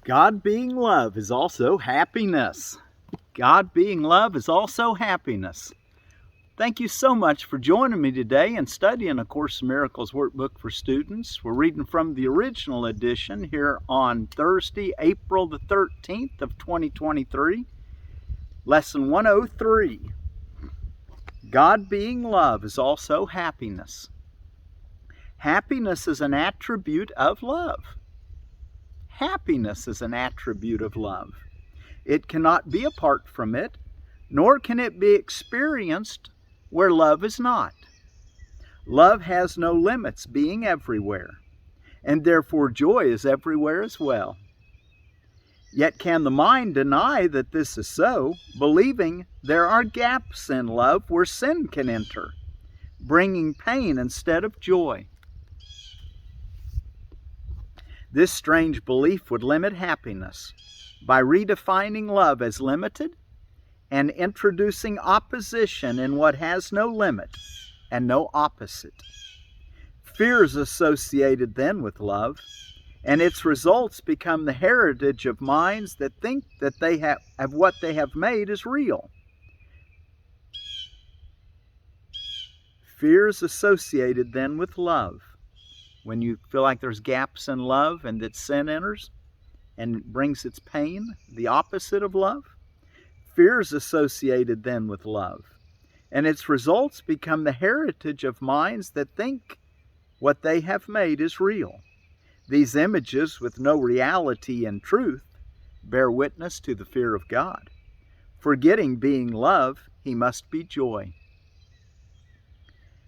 God being love is also happiness. God being love is also happiness. Thank you so much for joining me today and studying A Course in Miracles workbook for students. We're reading from the original edition here on Thursday, April the 13th of 2023. Lesson 103. God being love is also happiness. Happiness is an attribute of love. Happiness is an attribute of love. It cannot be apart from it, nor can it be experienced where love is not. Love has no limits, being everywhere, and therefore joy is everywhere as well. Yet can the mind deny that this is so, believing there are gaps in love where sin can enter, bringing pain instead of joy? This strange belief would limit happiness by redefining love as limited and introducing opposition in what has no limit and no opposite. Fear is associated then with love, and its results become the heritage of minds that think that they have what they have made is real. Fear is associated then with love. When you feel like there's gaps in love and that sin enters and brings its pain, the opposite of love, fear is associated then with love, and its results become the heritage of minds that think what they have made is real. These images, with no reality and truth, bear witness to the fear of God. Forgetting being love, he must be joy.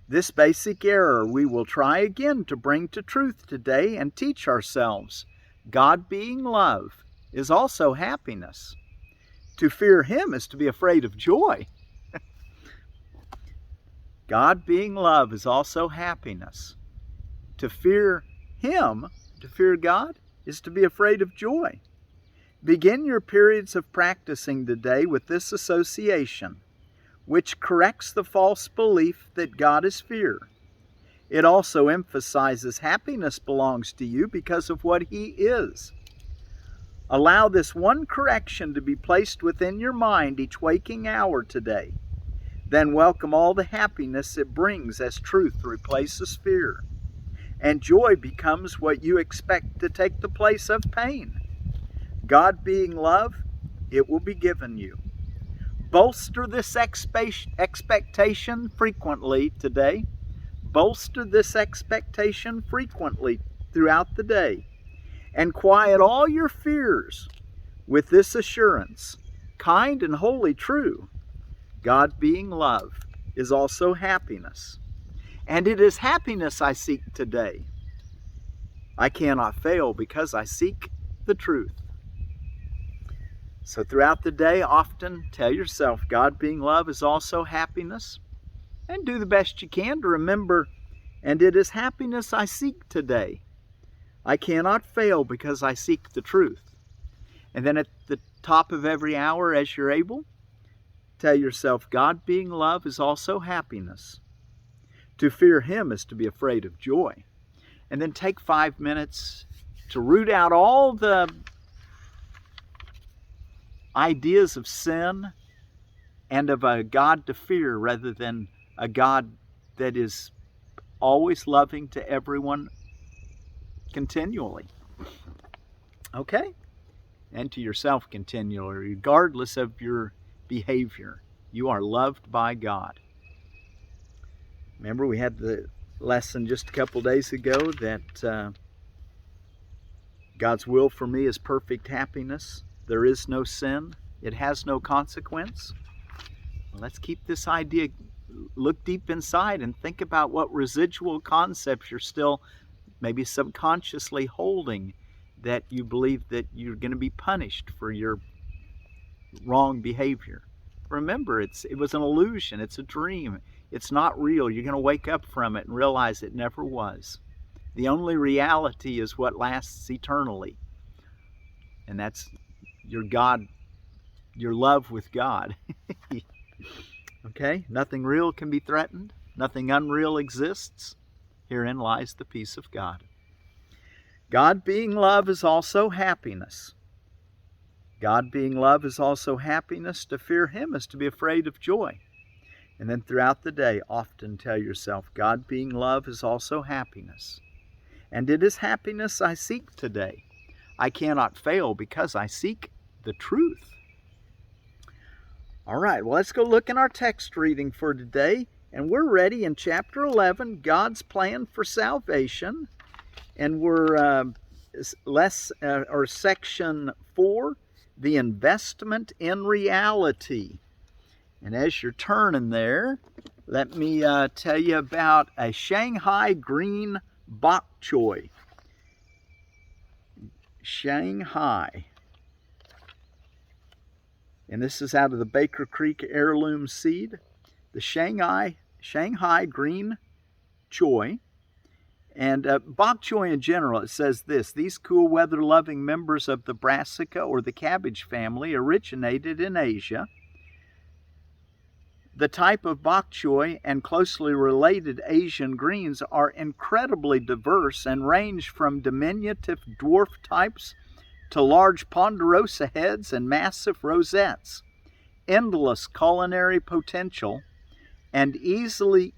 This basic error we will try again to bring to truth today and teach ourselves. God being love is also happiness. To fear him is to be afraid of joy. God being love is also happiness. To fear him, to fear God, is to be afraid of joy. Begin your periods of practicing today with this association, which corrects the false belief that God is fear. It also emphasizes happiness belongs to you because of what he is. Allow this one correction to be placed within your mind each waking hour today. Then welcome all the happiness it brings as truth replaces fear. And joy becomes what you expect to take the place of pain. God being love, it will be given you. Bolster this expectation frequently today. Bolster this expectation frequently throughout the day. And quiet all your fears with this assurance, kind and wholly true. God being love is also happiness. And it is happiness I seek today. I cannot fail because I seek the truth. So throughout the day, often tell yourself, God being love is also happiness. And do the best you can to remember, and it is happiness I seek today. I cannot fail because I seek the truth. And then at the top of every hour, as you're able, tell yourself, God being love is also happiness. To fear him is to be afraid of joy. And then take 5 minutes to root out all the ideas of sin and of a God to fear rather than a God that is always loving to everyone continually. Okay? And to yourself continually, regardless of your behavior. You are loved by God. Remember, we had the lesson just a couple days ago that God's will for me is perfect happiness. There is no sin. It has no consequence. Well, let's keep this idea, look deep inside and think about what residual concepts you're still maybe subconsciously holding, that you believe that you're going to be punished for your wrong behavior. Remember, it was an illusion. It's a dream. It's not real. You're going to wake up from it and realize it never was. The only reality is what lasts eternally. And that's your God, your love with God. Okay? Nothing real can be threatened. Nothing unreal exists. Herein lies the peace of God. God being love is also happiness. God being love is also happiness. To fear Him is to be afraid of joy. And then throughout the day, often tell yourself, God being love is also happiness. And it is happiness I seek today. I cannot fail because I seek the truth. All right, well, let's go look in our text reading for today. And we're ready in chapter 11, God's plan for salvation. And we're section 4, the investment in reality. And as you're turning there, let me tell you about a Shanghai green Bok Choy. Shanghai. And this is out of the Baker Creek Heirloom seed. The Shanghai green choy. And Bok Choy in general, it says this: these cool weather loving members of the Brassica or the cabbage family originated in Asia. The type of bok choy and closely related Asian greens are incredibly diverse and range from diminutive dwarf types to large ponderosa heads and massive rosettes. Endless culinary potential and easy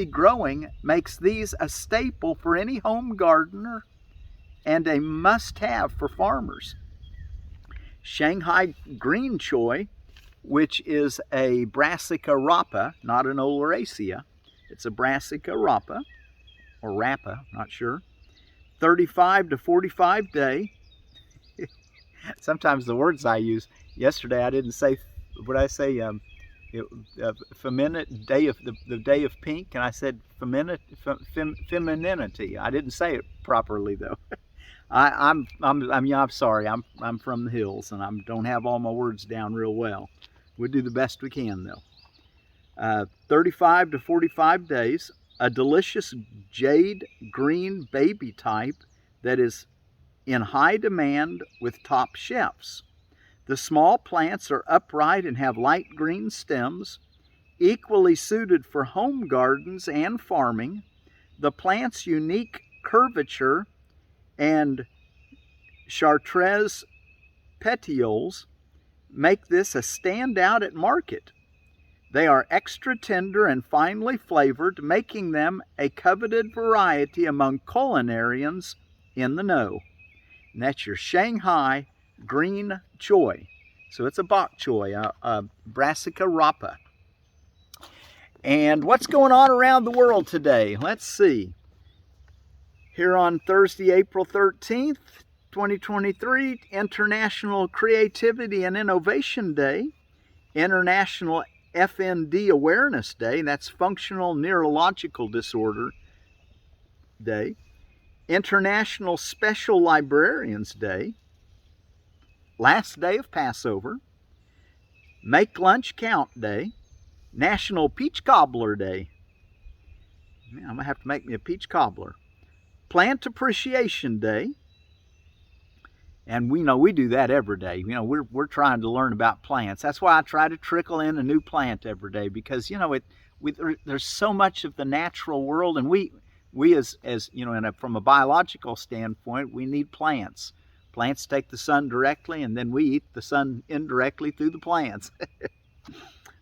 growing makes these a staple for any home gardener and a must-have for farmers. Shanghai green choy, which is a Brassica rapa, not an oleracea. It's a Brassica rapa, or rapa, not sure. 35 to 45 day. Sometimes the words I use, yesterday I didn't say, what did I say? The day of pink, and I said femininity. I didn't say it properly though. I'm sorry. I'm from the hills and I don't have all my words down real well. We do the best we can though. 35 to 45 days. A delicious jade green baby type that is in high demand with top chefs. The small plants are upright and have light green stems, equally suited for home gardens and farming. The plant's unique curvature and chartreuse petioles make this a standout at market. They are extra tender and finely flavored, making them a coveted variety among culinarians in the know. And that's your Shanghai green choy. So it's a bok choy, a Brassica rapa. And what's going on around the world today? Let's see. Here on Thursday, April 13th, 2023, International Creativity and Innovation Day, International FND Awareness Day, that's Functional Neurological Disorder Day, International Special Librarians Day, last day of Passover, Make Lunch Count Day, National Peach Cobbler Day. Man, I'm going to have to make me a peach cobbler. Plant Appreciation Day. And we know we do that every day. You know, we're trying to learn about plants. That's why I try to trickle in a new plant every day, because, you know, there's so much of the natural world, and we as you know, from a biological standpoint, we need plants. Plants take the sun directly, and then we eat the sun indirectly through the plants,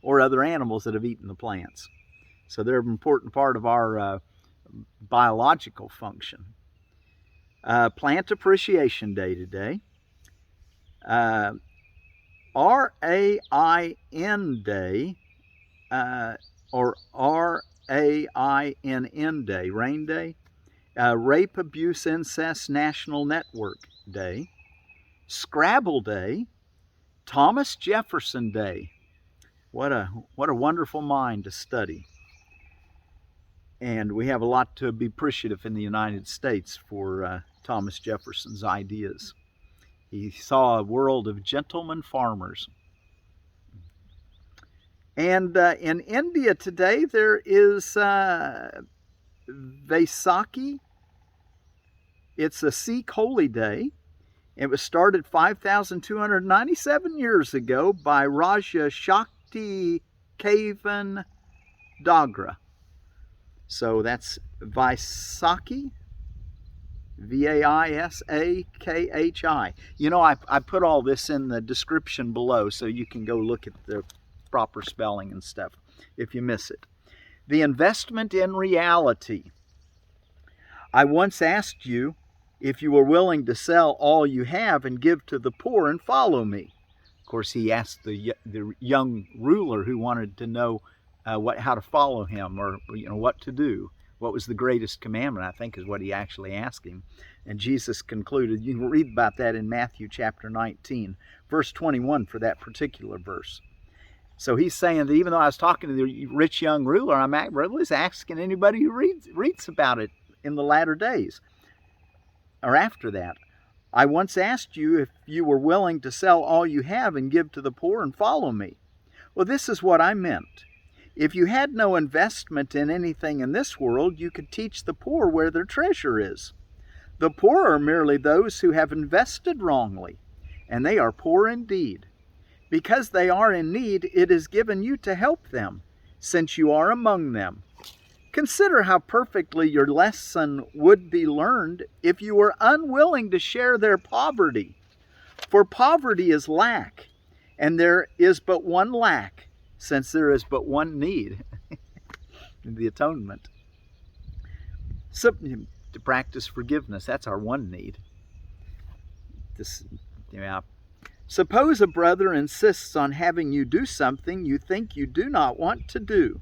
or other animals that have eaten the plants. So they're an important part of our biological function. Plant Appreciation Day today. RAIN Day, or RAINN Day, Rain Day. Rape, Abuse, Incest National Network Day. Scrabble Day. Thomas Jefferson Day. What a wonderful mind to study. And we have a lot to be appreciative in the United States for Thomas Jefferson's ideas. He saw a world of gentlemen farmers. And in India today, there is Vaisakhi. It's a Sikh holy day. It was started 5,297 years ago by Raja Shakti Kavan Dogra. So that's Vaisakhi. Vaisakhi. You know, I put all this in the description below so you can go look at the proper spelling and stuff if you miss it. The investment in reality. I once asked you if you were willing to sell all you have and give to the poor and follow me. Of course, he asked the young ruler who wanted to know how to follow him, or what to do. What was the greatest commandment, I think, is what he actually asked him. And Jesus concluded, you can read about that in Matthew chapter 19, verse 21 for that particular verse. So he's saying that even though I was talking to the rich young ruler, I'm really asking anybody who reads about it in the latter days, or after that. I once asked you if you were willing to sell all you have and give to the poor and follow me. Well, this is what I meant. If you had no investment in anything in this world, you could teach the poor where their treasure is. The poor are merely those who have invested wrongly, and they are poor indeed. Because they are in need, it is given you to help them, since you are among them. Consider how perfectly your lesson would be learned if you were unwilling to share their poverty. For poverty is lack, and there is but one lack, since there is but one need, the atonement. So, to practice forgiveness, that's our one need. Suppose a brother insists on having you do something you think you do not want to do.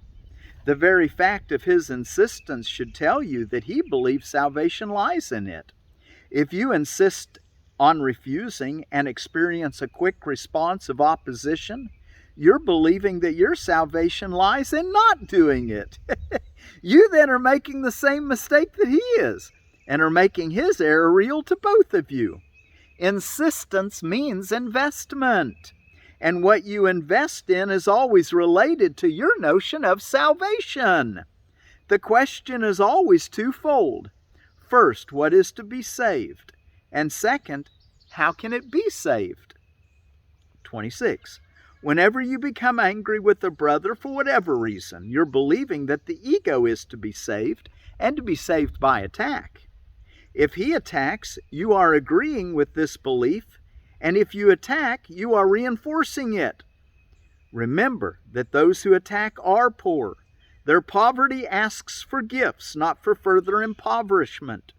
The very fact of his insistence should tell you that he believes salvation lies in it. If you insist on refusing and experience a quick response of opposition, you're believing that your salvation lies in not doing it. You then are making the same mistake that he is, and are making his error real to both of you. Insistence means investment. And what you invest in is always related to your notion of salvation. The question is always twofold. First, what is to be saved? And second, how can it be saved? 26. Whenever you become angry with a brother for whatever reason, you're believing that the ego is to be saved, and to be saved by attack. If he attacks, you are agreeing with this belief, and if you attack, you are reinforcing it. Remember that those who attack are poor. Their poverty asks for gifts, not for further impoverishment.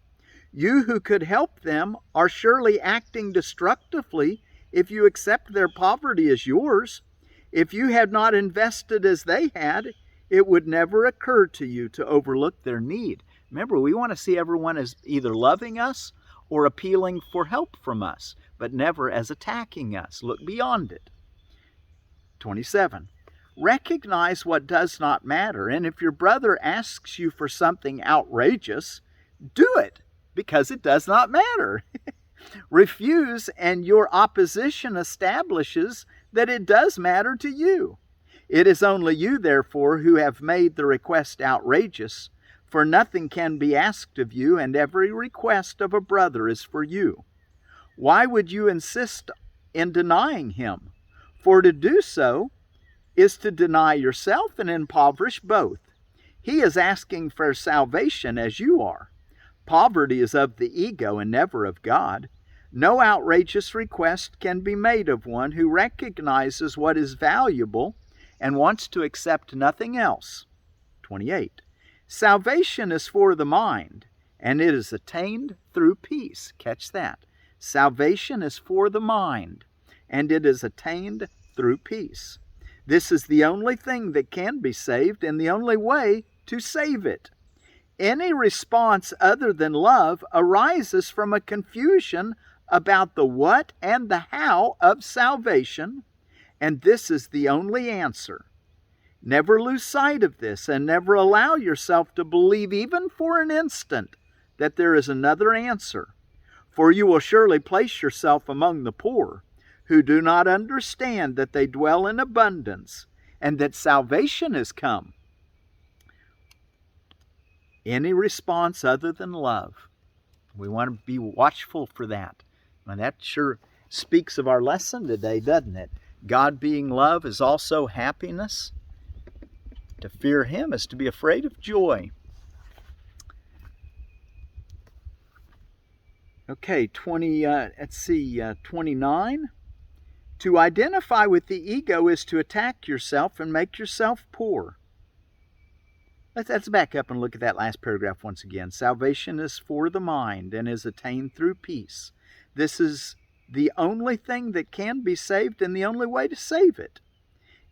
You who could help them are surely acting destructively if you accept their poverty as yours. If you had not invested as they had, it would never occur to you to overlook their need. Remember, we want to see everyone as either loving us or appealing for help from us, but never as attacking us. Look beyond it. 27. Recognize what does not matter, and if your brother asks you for something outrageous, do it, because it does not matter. Refuse, and your opposition establishes that it does matter to you. It is only you, therefore, who have made the request outrageous, for nothing can be asked of you, and every request of a brother is for you. Why would you insist in denying him? For to do so is to deny yourself and impoverish both. He is asking for salvation as you are. Poverty is of the ego and never of God. No outrageous request can be made of one who recognizes what is valuable and wants to accept nothing else. 28. Salvation is for the mind, and it is attained through peace. Catch that. Salvation is for the mind, and it is attained through peace. This is the only thing that can be saved, and the only way to save it. Any response other than love arises from a confusion about the what and the how of salvation, and this is the only answer. Never lose sight of this, and never allow yourself to believe even for an instant that there is another answer, for you will surely place yourself among the poor, who do not understand that they dwell in abundance, and that salvation has come. Any response other than love. We want to be watchful for that. And that sure speaks of our lesson today, doesn't it? God being love is also happiness. To fear Him is to be afraid of joy. Okay, 29. To identify with the ego is to attack yourself and make yourself poor. Let's back up and look at that last paragraph once again. Salvation is for the mind and is attained through peace. This is the only thing that can be saved and the only way to save it.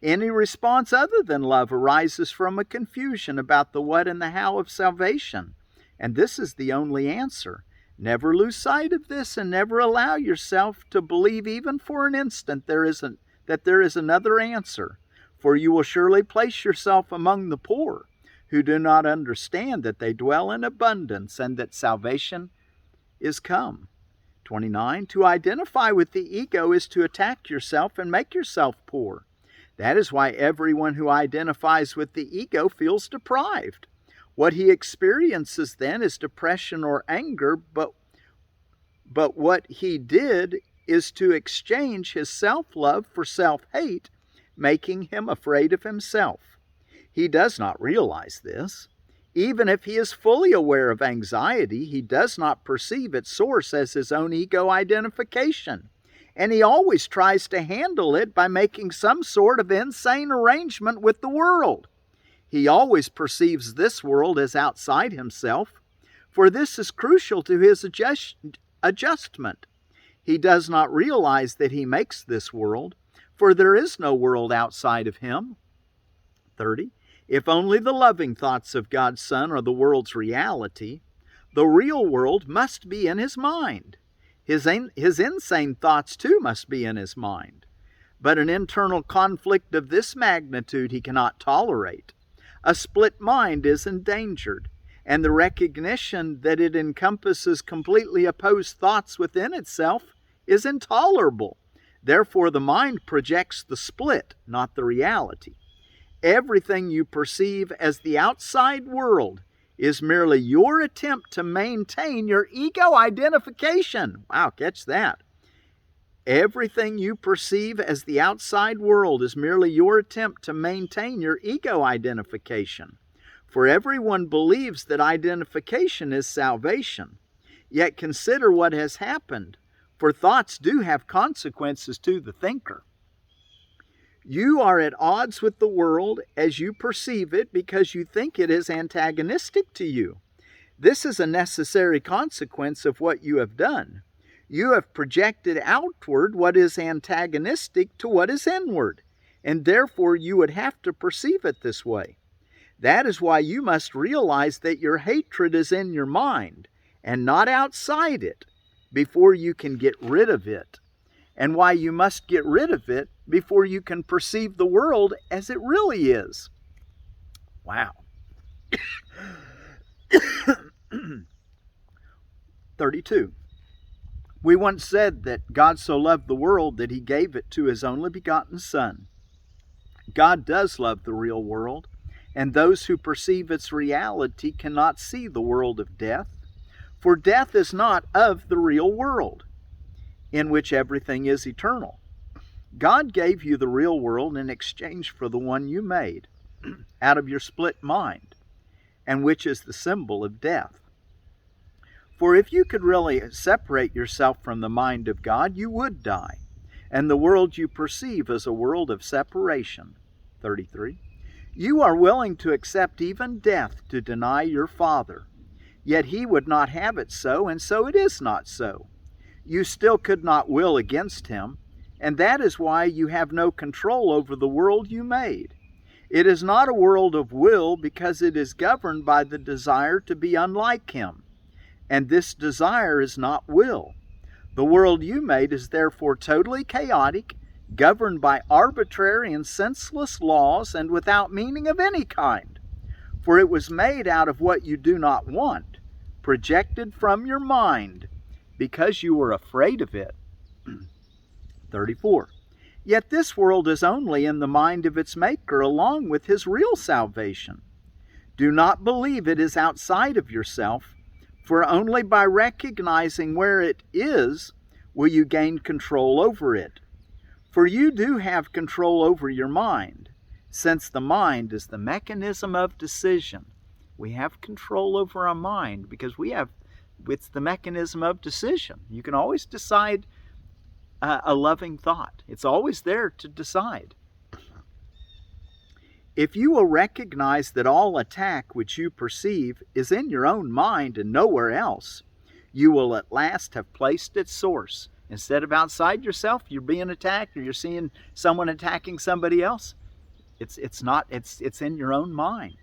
Any response other than love arises from a confusion about the what and the how of salvation. And this is the only answer. Never lose sight of this and never allow yourself to believe even for an instant that there is another answer. For you will surely place yourself among the poor who do not understand that they dwell in abundance and that salvation is come. 29. To identify with the ego is to attack yourself and make yourself poor. That is why everyone who identifies with the ego feels deprived. What he experiences then is depression or anger, but what he did is to exchange his self-love for self-hate, making him afraid of himself. He does not realize this. Even if he is fully aware of anxiety, he does not perceive its source as his own ego identification. And he always tries to handle it by making some sort of insane arrangement with the world. He always perceives this world as outside himself, for this is crucial to his adjustment. He does not realize that he makes this world, for there is no world outside of him. 30. If only the loving thoughts of God's Son are the world's reality, the real world must be in his mind. His insane thoughts too must be in his mind. But an internal conflict of this magnitude he cannot tolerate. A split mind is endangered, and the recognition that it encompasses completely opposed thoughts within itself is intolerable. Therefore, the mind projects the split, not the reality. Everything you perceive as the outside world is merely your attempt to maintain your ego identification. Wow, catch that. Everything you perceive as the outside world is merely your attempt to maintain your ego identification. For everyone believes that identification is salvation. Yet consider what has happened, for thoughts do have consequences to the thinker. You are at odds with the world as you perceive it because you think it is antagonistic to you. This is a necessary consequence of what you have done. You have projected outward what is antagonistic to what is inward, and therefore you would have to perceive it this way. That is why you must realize that your hatred is in your mind and not outside it before you can get rid of it, and why you must get rid of it before you can perceive the world as it really is. Wow. 32. We once said that God so loved the world that he gave it to his only begotten Son. God does love the real world, and those who perceive its reality cannot see the world of death, for death is not of the real world, in which everything is eternal. God gave you the real world in exchange for the one you made out of your split mind, and which is the symbol of death. For if you could really separate yourself from the mind of God, you would die, and the world you perceive is a world of separation. 33. You are willing to accept even death to deny your Father, yet he would not have it so, and so it is not so. You still could not will against him, and that is why you have no control over the world you made. It is not a world of will because it is governed by the desire to be unlike him. And this desire is not will. The world you made is therefore totally chaotic, governed by arbitrary and senseless laws and without meaning of any kind. For it was made out of what you do not want, projected from your mind, because you were afraid of it. 34. Yet this world is only in the mind of its maker along with his real salvation. Do not believe it is outside of yourself, for only by recognizing where it is will you gain control over it. For you do have control over your mind, since the mind is the mechanism of decision. We have control over our mind because we have it's the mechanism of decision. You can always decide a loving thought. It's always there to decide. If you will recognize that all attack which you perceive is in your own mind and nowhere else, you will at last have placed its source. Instead of outside yourself, you're being attacked, or you're seeing someone attacking somebody else. It's in your own mind.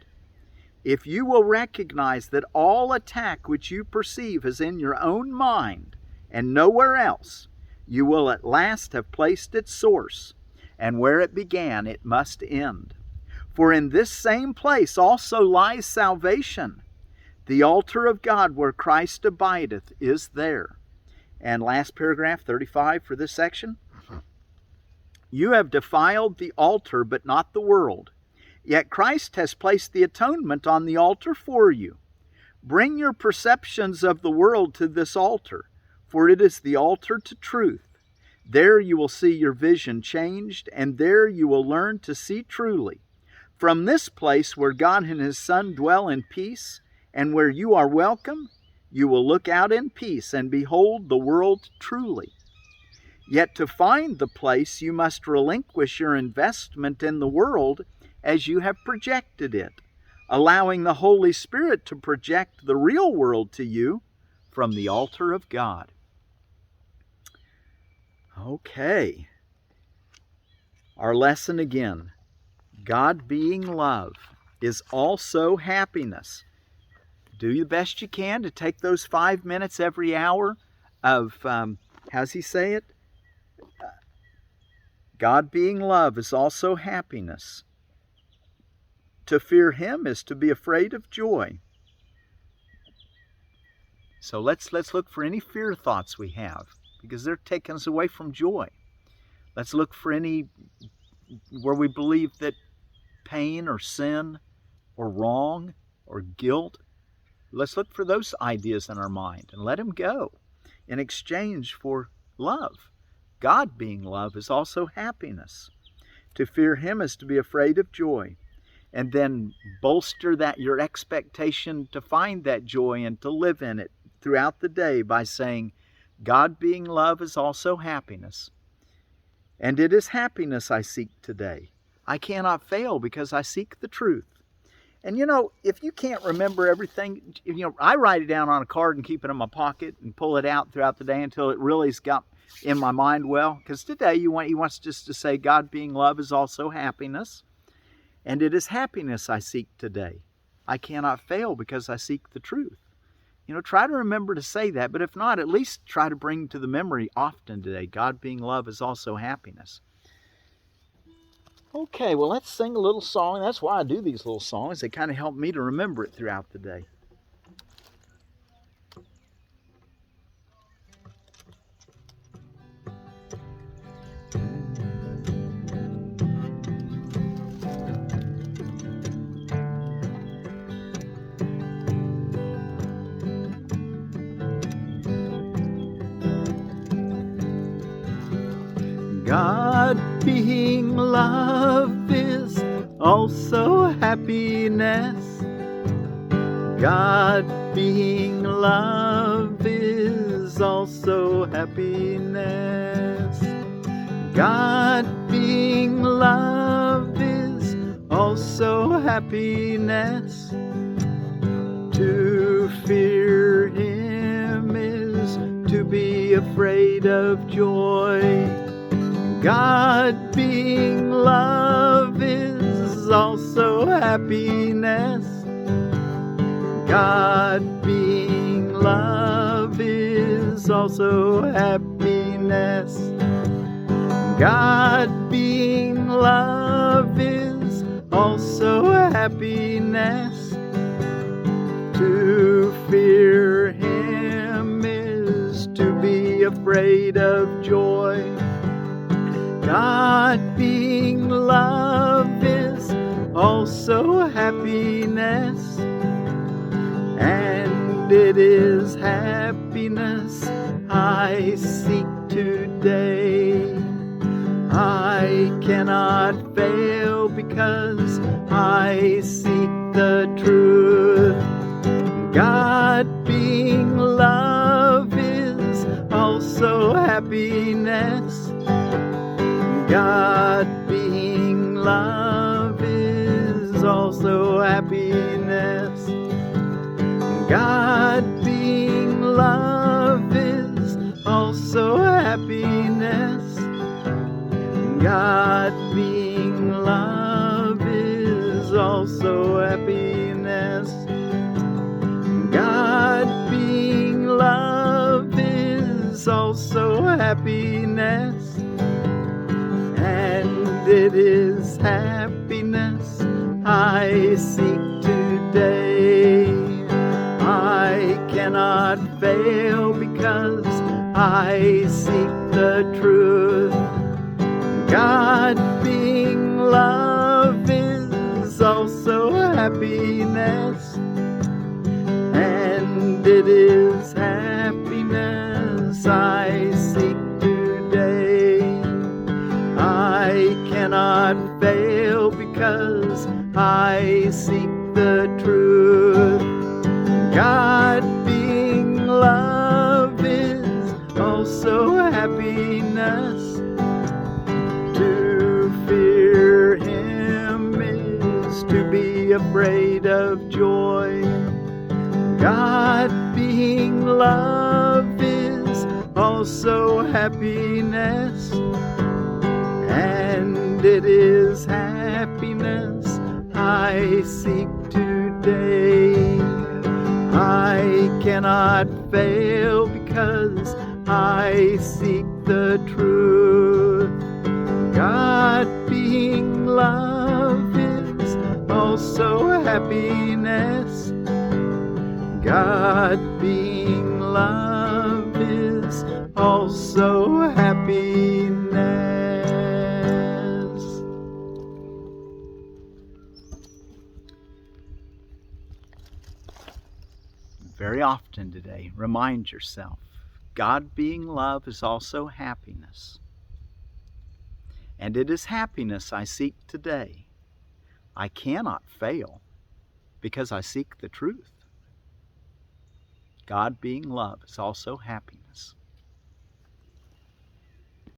If you will recognize that all attack which you perceive is in your own mind and nowhere else, you will at last have placed its source, and where it began it must end. For in this same place also lies salvation. The altar of God where Christ abideth is there. And last paragraph, 35 for this section. You have defiled the altar, but not the world. Yet Christ has placed the atonement on the altar for you. Bring your perceptions of the world to this altar, for it is the altar to truth. There you will see your vision changed, and there you will learn to see truly. From this place where God and His Son dwell in peace, and where you are welcome, you will look out in peace and behold the world truly. Yet to find the place, you must relinquish your investment in the world as you have projected it, allowing the Holy Spirit to project the real world to you from the altar of God. Okay. Our lesson again. God being love is also happiness. Do the best you can to take those 5 minutes every hour of, how's he say it? God being love is also happiness. To fear Him is to be afraid of joy. So let's look for any fear thoughts we have, because they're taking us away from joy. Let's look for any where we believe that pain or sin or wrong or guilt. Let's look for those ideas in our mind and let them go in exchange for love. God being love is also happiness. To fear Him is to be afraid of joy. And then bolster that your expectation to find that joy and to live in it throughout the day by saying, God being love is also happiness. And it is happiness I seek today. I cannot fail because I seek the truth. And if you can't remember everything, I write it down on a card and keep it in my pocket and pull it out throughout the day until it really's got in my mind well. Because today he wants just to say, God being love is also happiness. And it is happiness I seek today. I cannot fail because I seek the truth. Try to remember to say that, but if not, at least try to bring to the memory often today, God being love is also happiness. Okay, well, let's sing a little song. That's why I do these little songs. They kind of help me to remember it throughout the day. God being love is also happiness. God being love is also happiness. God being love is also happiness. To fear Him is to be afraid of joy. God being love is also happiness. God being love is also happiness. God being love is also happiness. To fear Him is to be afraid of joy. God being love is also happiness, and it is happiness I seek today. I cannot fail because I seek the truth. God being love happiness. God being love is also happiness. God being love is also happiness. God being love is also happiness. God being love is also happiness. And it is happiness I seek today. I cannot fail because I seek the truth. God being love is also happiness. And it is happiness I seek today. I cannot fail because I seek the truth. God being love is also happiness. To fear Him is to be afraid of joy. God being love is also happiness. And it is happiness I seek today. I cannot fail because I seek the truth. God being love is also happiness. God being love is also happiness. Very often today, remind yourself, God being love is also happiness. And it is happiness I seek today. I cannot fail because I seek the truth. God being love is also happiness.